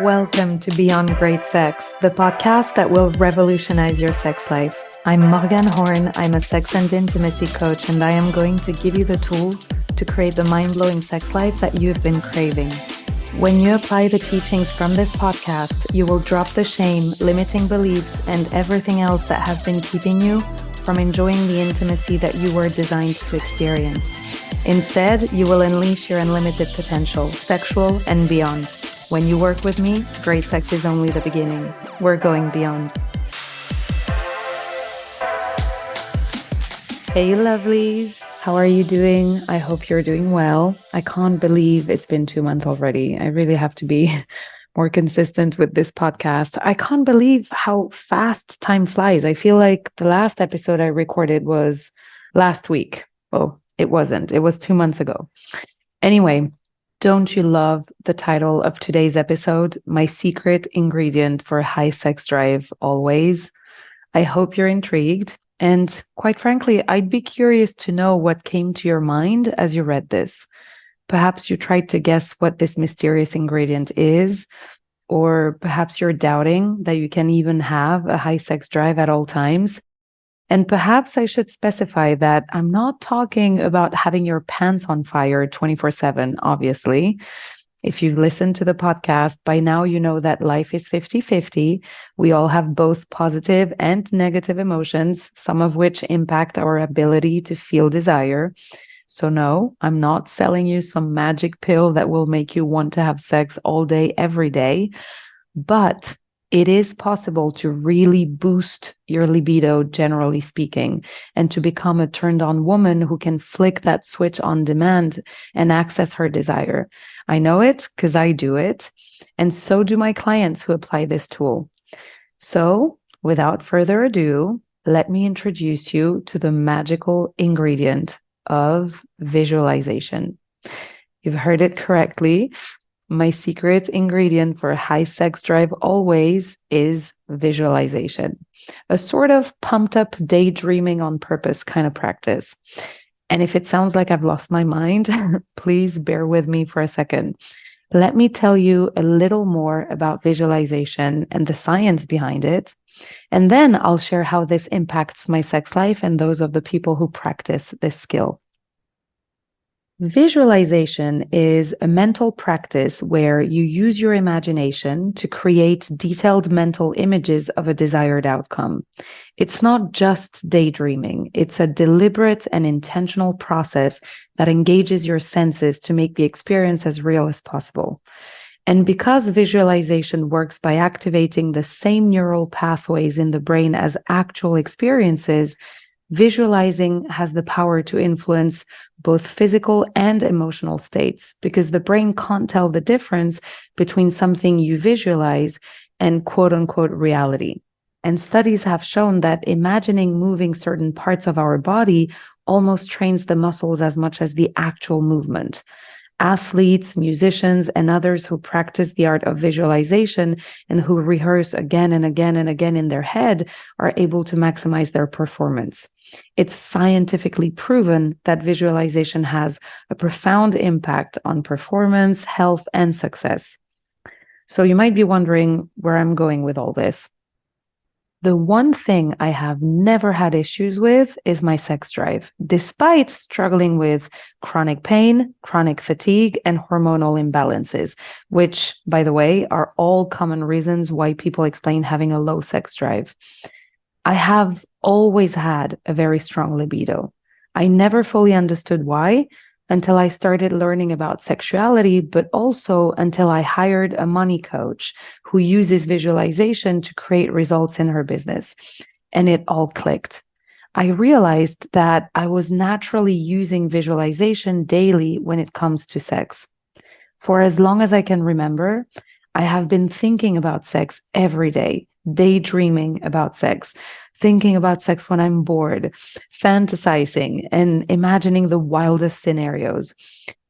Welcome to Beyond Great Sex, the podcast that will revolutionize your sex life. I'm Morgan Horn. I'm a sex and intimacy coach, and I am going to give you the tools to create the mind-blowing sex life that you've been craving. When you apply the teachings from this podcast, you will drop the shame, limiting beliefs, and everything else that has been keeping you from enjoying the intimacy that you were designed to experience. Instead, you will unleash your unlimited potential, sexual and beyond. When you work with me, great sex is only the beginning. We're going beyond. Hey, lovelies. How are you doing? I hope you're doing well. I can't believe it's been 2 months already. I really have to be more consistent with this podcast. I can't believe how fast time flies. I feel like the last episode I recorded was last week. Well, it wasn't. It was 2 months ago. Anyway, don't you love the title of today's episode? My secret ingredient for high sex drive always. I hope you're intrigued. And quite frankly, I'd be curious to know what came to your mind as you read this. Perhaps you tried to guess what this mysterious ingredient is, or perhaps you're doubting that you can even have a high sex drive at all times. And perhaps I should specify that I'm not talking about having your pants on fire 24/7, obviously. If you've listened to the podcast, by now you know that life is 50-50. We all have both positive and negative emotions, some of which impact our ability to feel desire. So no, I'm not selling you some magic pill that will make you want to have sex all day, every day. But it is possible to really boost your libido, generally speaking, and to become a turned-on woman who can flick that switch on demand and access her desire. I know it because I do it, and so do my clients who apply this tool. So, without further ado, let me introduce you to the magical ingredient of visualization. You've heard it correctly. My secret ingredient for high sex drive always is visualization, a sort of pumped up daydreaming on purpose kind of practice. And if it sounds like I've lost my mind, please bear with me for a second. Let me tell you a little more about visualization and the science behind it. And then I'll share how this impacts my sex life and those of the people who practice this skill. Visualization is a mental practice where you use your imagination to create detailed mental images of a desired outcome. It's not just daydreaming. It's a deliberate and intentional process that engages your senses to make the experience as real as possible. And because visualization works by activating the same neural pathways in the brain as actual experiences, visualizing has the power to influence both physical and emotional states because the brain can't tell the difference between something you visualize and quote unquote reality. And studies have shown that imagining moving certain parts of our body almost trains the muscles as much as the actual movement. Athletes, musicians, and others who practice the art of visualization and who rehearse again and again and again in their head are able to maximize their performance. It's scientifically proven that visualization has a profound impact on performance, health, and success. So you might be wondering where I'm going with all this. The one thing I have never had issues with is my sex drive, despite struggling with chronic pain, chronic fatigue, and hormonal imbalances, which, by the way, are all common reasons why people explain having a low sex drive. I have always had a very strong libido. I never fully understood why until I started learning about sexuality, but also until I hired a money coach who uses visualization to create results in her business. And it all clicked. I realized that I was naturally using visualization daily when it comes to sex. For as long as I can remember, I have been thinking about sex every day, daydreaming about sex, thinking about sex when I'm bored, fantasizing, and imagining the wildest scenarios.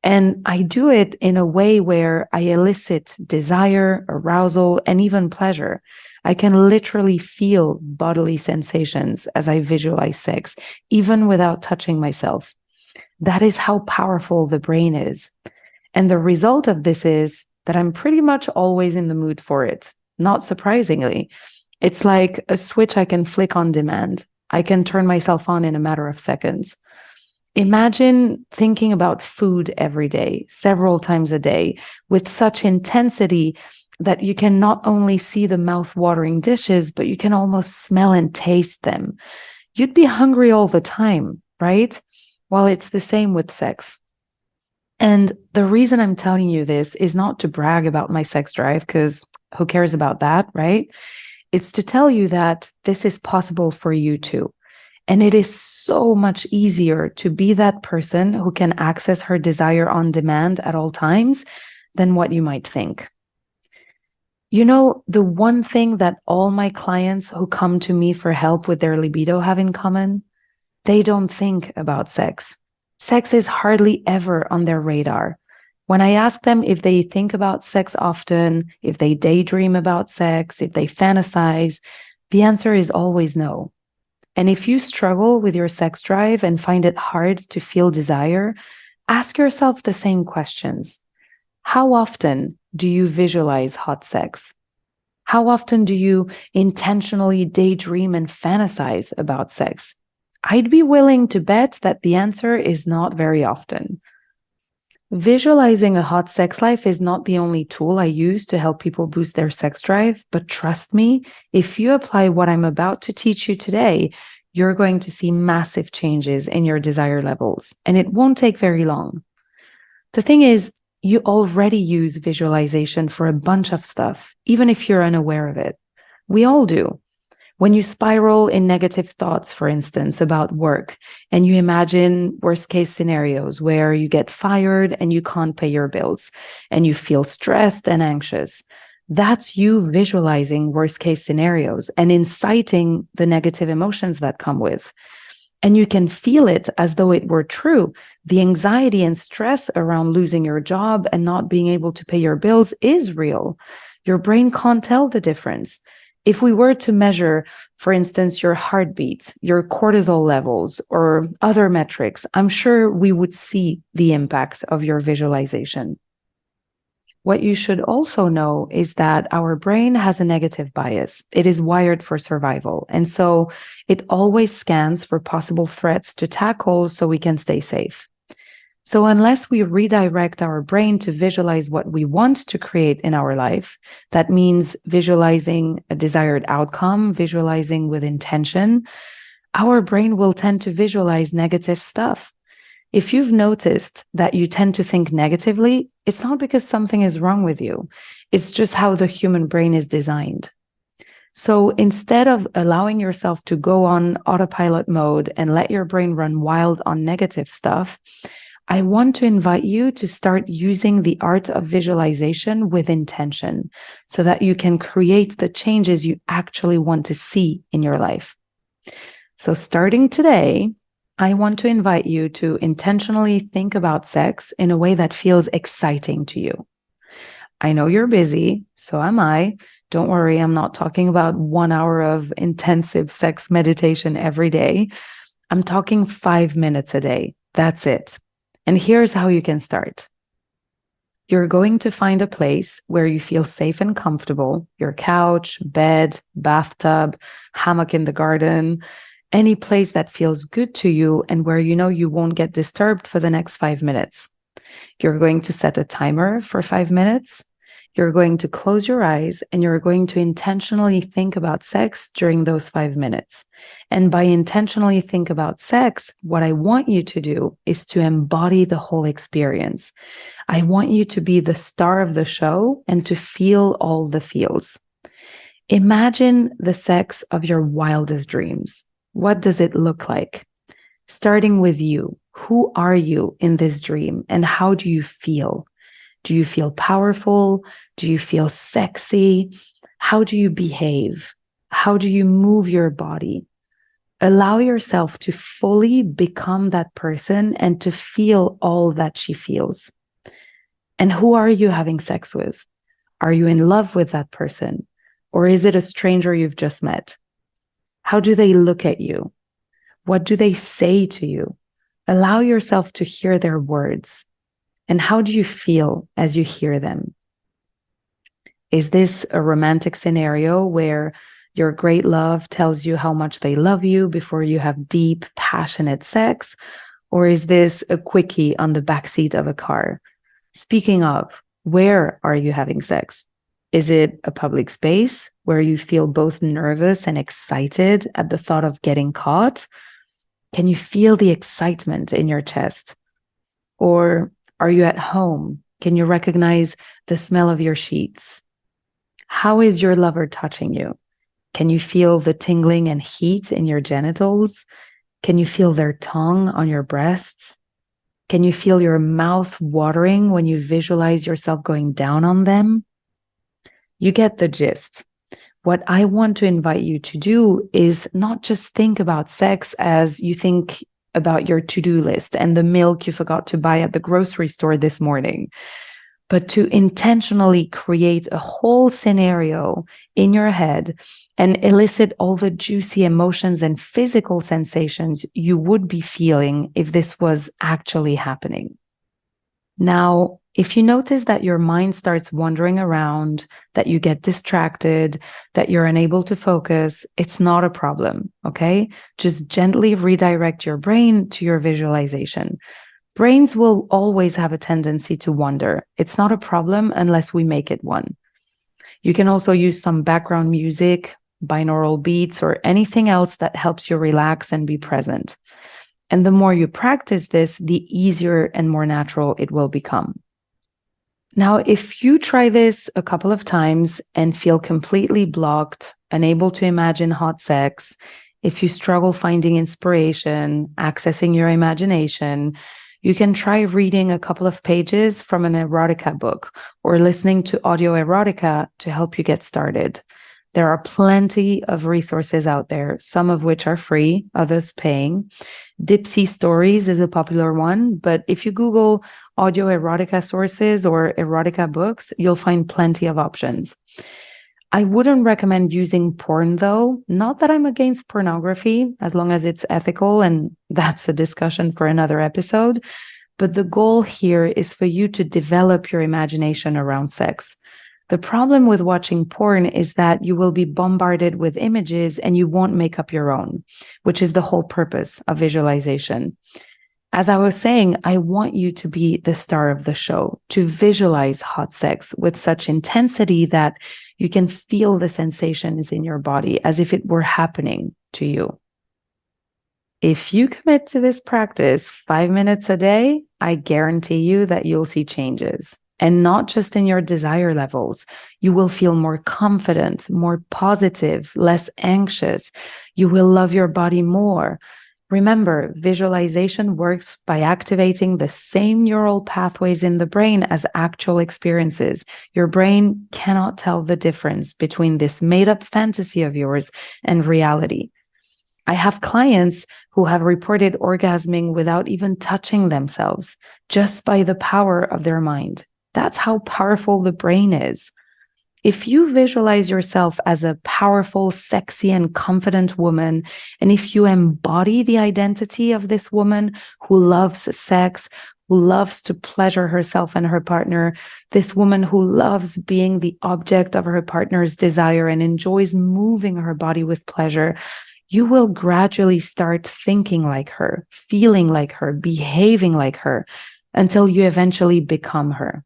And I do it in a way where I elicit desire, arousal, and even pleasure. I can literally feel bodily sensations as I visualize sex, even without touching myself. That is how powerful the brain is. And the result of this is that I'm pretty much always in the mood for it. Not surprisingly, it's like a switch I can flick on demand. I can turn myself on in a matter of seconds. Imagine thinking about food every day, several times a day, with such intensity that you can not only see the mouth-watering dishes, but you can almost smell and taste them. You'd be hungry all the time, right? Well, it's the same with sex. And the reason I'm telling you this is not to brag about my sex drive, because who cares about that, right? It's to tell you that this is possible for you too. And it is so much easier to be that person who can access her desire on demand at all times than what you might think. You know, the one thing that all my clients who come to me for help with their libido have in common, they don't think about sex. Sex is hardly ever on their radar. When I ask them if they think about sex often, if they daydream about sex, if they fantasize, the answer is always no. And if you struggle with your sex drive and find it hard to feel desire, ask yourself the same questions. How often do you visualize hot sex? How often do you intentionally daydream and fantasize about sex? I'd be willing to bet that the answer is not very often. Visualizing a hot sex life is not the only tool I use to help people boost their sex drive, but trust me, if you apply what I'm about to teach you today, you're going to see massive changes in your desire levels, and it won't take very long. The thing is, you already use visualization for a bunch of stuff, even if you're unaware of it. We all do. When you spiral in negative thoughts, for instance, about work, and you imagine worst case scenarios where you get fired and you can't pay your bills, and you feel stressed and anxious, that's you visualizing worst case scenarios and inciting the negative emotions that come with. And you can feel it as though it were true. The anxiety and stress around losing your job and not being able to pay your bills is real. Your brain can't tell the difference. If we were to measure, for instance, your heartbeat, your cortisol levels, or other metrics, I'm sure we would see the impact of your visualization. What you should also know is that our brain has a negative bias. It is wired for survival. And so it always scans for possible threats to tackle so we can stay safe. So unless we redirect our brain to visualize what we want to create in our life, that means visualizing a desired outcome, visualizing with intention, our brain will tend to visualize negative stuff. If you've noticed that you tend to think negatively, it's not because something is wrong with you. It's just how the human brain is designed. So instead of allowing yourself to go on autopilot mode and let your brain run wild on negative stuff, I want to invite you to start using the art of visualization with intention so that you can create the changes you actually want to see in your life. So starting today, I want to invite you to intentionally think about sex in a way that feels exciting to you. I know you're busy, so am I. Don't worry, I'm not talking about 1 hour of intensive sex meditation every day. I'm talking 5 minutes a day. That's it. And here's how you can start. You're going to find a place where you feel safe and comfortable, your couch, bed, bathtub, hammock in the garden, any place that feels good to you and where you know you won't get disturbed for the next 5 minutes. You're going to set a timer for 5 minutes. You're going to close your eyes and you're going to intentionally think about sex during those 5 minutes. And by intentionally think about sex, what I want you to do is to embody the whole experience. I want you to be the star of the show and to feel all the feels. Imagine the sex of your wildest dreams. What does it look like? Starting with you. Who are you in this dream and how do you feel? Do you feel powerful? Do you feel sexy? How do you behave? How do you move your body? Allow yourself to fully become that person and to feel all that she feels. And who are you having sex with? Are you in love with that person? Or is it a stranger you've just met? How do they look at you? What do they say to you? Allow yourself to hear their words. And how do you feel as you hear them? Is this a romantic scenario where your great love tells you how much they love you before you have deep, passionate sex? Or is this a quickie on the backseat of a car? Speaking of, where are you having sex? Is it a public space where you feel both nervous and excited at the thought of getting caught? Can you feel the excitement in your chest? Or are you at home? Can you recognize the smell of your sheets? How is your lover touching you? Can you feel the tingling and heat in your genitals? Can you feel their tongue on your breasts? Can you feel your mouth watering when you visualize yourself going down on them? You get the gist. What I want to invite you to do is not just think about sex as you think about your to-do list and the milk you forgot to buy at the grocery store this morning, but to intentionally create a whole scenario in your head and elicit all the juicy emotions and physical sensations you would be feeling if this was actually happening. Now, if you notice that your mind starts wandering around, that you get distracted, that you're unable to focus, it's not a problem, okay? Just gently redirect your brain to your visualization. Brains will always have a tendency to wander. It's not a problem unless we make it one. You can also use some background music, binaural beats, or anything else that helps you relax and be present. And the more you practice this, the easier and more natural it will become. Now, if you try this a couple of times and feel completely blocked, unable to imagine hot sex, if you struggle finding inspiration, accessing your imagination, you can try reading a couple of pages from an erotica book or listening to audio erotica to help you get started. There are plenty of resources out there, some of which are free, others paying. Dipsy Stories is a popular one, but if you Google audio erotica sources or erotica books, you'll find plenty of options. I wouldn't recommend using porn though. Not that I'm against pornography, as long as it's ethical, and that's a discussion for another episode. But the goal here is for you to develop your imagination around sex. The problem with watching porn is that you will be bombarded with images and you won't make up your own, which is the whole purpose of visualization. As I was saying, I want you to be the star of the show, to visualize hot sex with such intensity that you can feel the sensations in your body as if it were happening to you. If you commit to this practice 5 minutes a day, I guarantee you that you'll see changes. And not just in your desire levels. You will feel more confident, more positive, less anxious. You will love your body more. Remember, visualization works by activating the same neural pathways in the brain as actual experiences. Your brain cannot tell the difference between this made-up fantasy of yours and reality. I have clients who have reported orgasming without even touching themselves, just by the power of their mind. That's how powerful the brain is. If you visualize yourself as a powerful, sexy, and confident woman, and if you embody the identity of this woman who loves sex, who loves to pleasure herself and her partner, this woman who loves being the object of her partner's desire and enjoys moving her body with pleasure, you will gradually start thinking like her, feeling like her, behaving like her, until you eventually become her.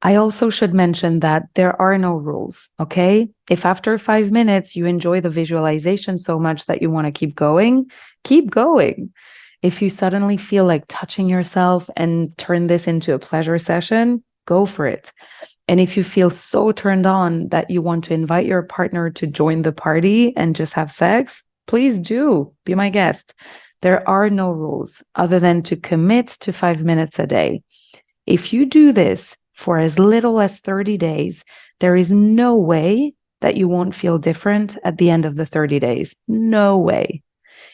I also should mention that there are no rules, okay? If after 5 minutes you enjoy the visualization so much that you want to keep going, keep going. If you suddenly feel like touching yourself and turn this into a pleasure session, go for it. And if you feel so turned on that you want to invite your partner to join the party and just have sex, please do. Be my guest. There are no rules other than to commit to 5 minutes a day. If you do this for as little as 30 days, there is no way that you won't feel different at the end of the 30 days. No way.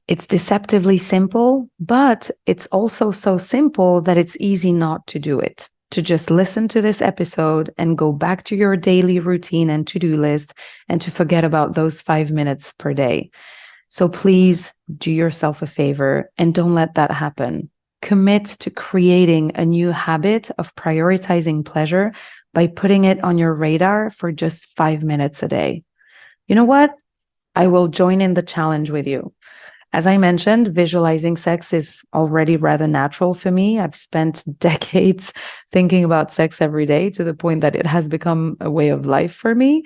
It's deceptively simple, but it's also so simple that it's easy not to do it. To just listen to this episode and go back to your daily routine and to-do list and to forget about those 5 minutes per day. So please do yourself a favor and don't let that happen. Commit to creating a new habit of prioritizing pleasure by putting it on your radar for just 5 minutes a day. You know what? I will join in the challenge with you. As I mentioned, visualizing sex is already rather natural for me. I've spent decades thinking about sex every day to the point that it has become a way of life for me.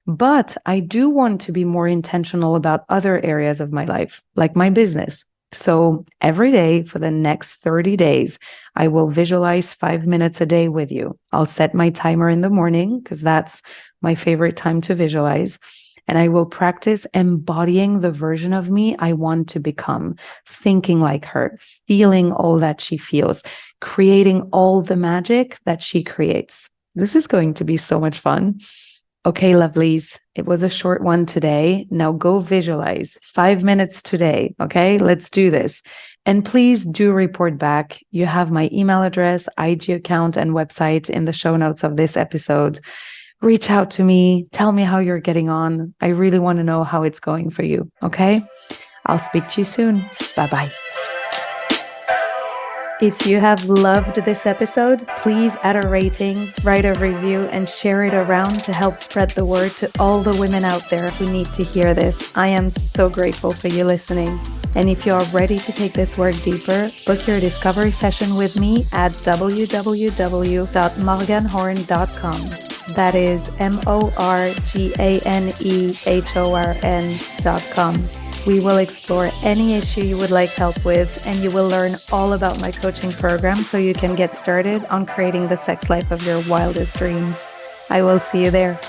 But I do want to be more intentional about other areas of my life, like my business. So every day for the next 30 days, I will visualize 5 minutes a day with you. I'll set my timer in the morning because that's my favorite time to visualize. And I will practice embodying the version of me I want to become, thinking like her, feeling all that she feels, creating all the magic that she creates. This is going to be so much fun. Okay, lovelies, it was a short one today. Now go visualize 5 minutes today. Okay, let's do this. And please do report back. You have my email address, IG account, and website in the show notes of this episode. Reach out to me. Tell me how you're getting on. I really want to know how it's going for you. Okay, I'll speak to you soon. Bye-bye. If you have loved this episode, please add a rating, write a review, and share it around to help spread the word to all the women out there who need to hear this. I am so grateful for you listening. And if you're ready to take this work deeper, book your discovery session with me at www.morganhorn.com. That is MORGANEHORN.com. We will explore any issue you would like help with, and you will learn all about my coaching program so you can get started on creating the sex life of your wildest dreams. I will see you there.